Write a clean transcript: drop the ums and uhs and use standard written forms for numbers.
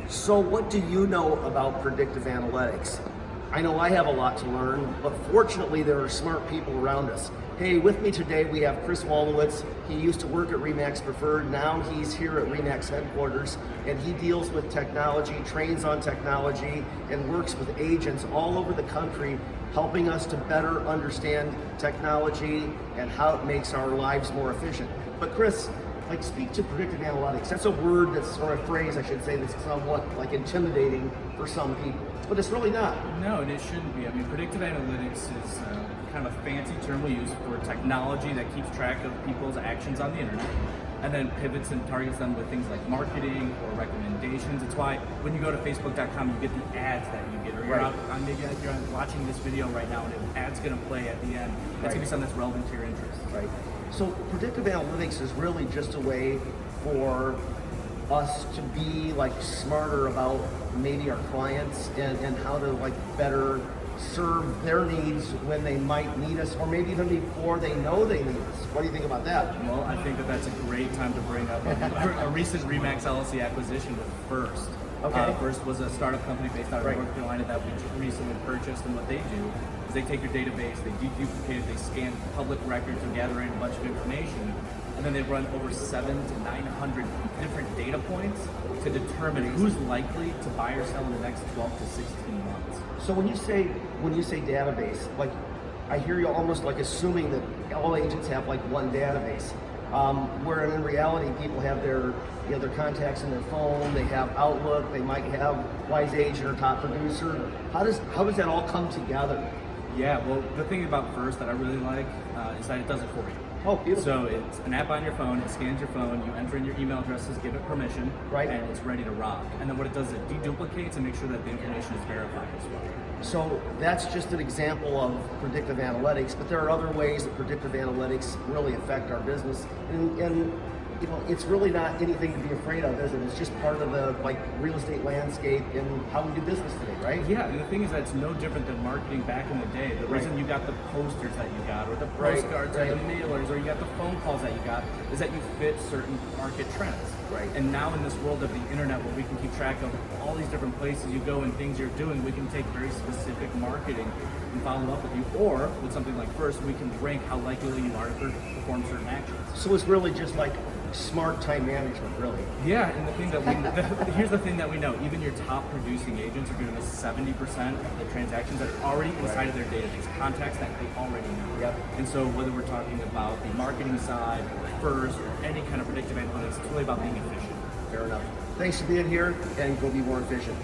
So what do you know about predictive analytics? I know I have a lot to learn, but fortunately there are smart people around us. Hey, with me today we have Chris Wolniewicz. He used to work at Remax Preferred. Now he's here at Remax headquarters, and he deals with technology, trains on technology, and works with agents all over the country, helping us to better understand technology and how it makes our lives more efficient. But Chris, speak to predictive analytics. That's a word or a phrase, I should say, that's somewhat intimidating for some people, but it's really not. No, it shouldn't be. I mean, predictive analytics is kind of a fancy term we use for technology that keeps track of people's actions on the internet and then pivots and targets them with things like marketing or recommendations. It's why when you go to facebook.com, you get the ads that you get, or you're out on, maybe you're watching this video right now and an ad's going to play at the end. It's going to be something that's relevant to your interests. Right. So predictive analytics is really just a way for us to be smarter about maybe our clients and how to better serve their needs when they might need us, or maybe even before they know they need us. What do you think about that? Well, I think that that's a great time to bring up a recent Remax LLC acquisition with First. Okay. First was a startup company based out of North Carolina that we recently purchased, and what they do is they take your database, they deduplicate it, they scan public records and gather in a bunch of information, and then they run over 700 to 900 different data points to determine who's likely to buy or sell in the next 12 to 16 months. So when you say database, I hear you almost assuming that all agents have one database, where in reality people have their contacts in their phone, they have Outlook, they might have Wise Agent or Top Producer. How does that all come together? Yeah, well, the thing about First that I really like is that it does it for you. Oh, beautiful. So it's an app on your phone, it scans your phone, you enter in your email addresses, give it permission, and it's ready to rock. And then what it does is it deduplicates and makes sure that the information is verified as well. So that's just an example of predictive analytics, but there are other ways that predictive analytics really affect our business. And it's really not anything to be afraid of, is it? It's just part of the real estate landscape and how we do business today, right? Yeah, and the thing is that it's no different than marketing back in the day. The reason you got the posters that you got, or the postcards, or the mailers, or you got the phone calls that you got, is that you fit certain market trends. Right. And now in this world of the internet, where we can keep track of all these different places you go and things you're doing, we can take very specific marketing and follow up with you. Or with something like First, we can rank how likely you are to perform certain actions. So it's really just smart time management, really. Yeah, and the thing that here's the thing that we know: even your top producing agents are doing 70% of the transactions that are already inside of their database, contacts that they already know. Yep. And so whether we're talking about the marketing side, or First, or any kind of predictive analytics, it's really about being efficient. Fair enough. Thanks for being here, and go be more efficient.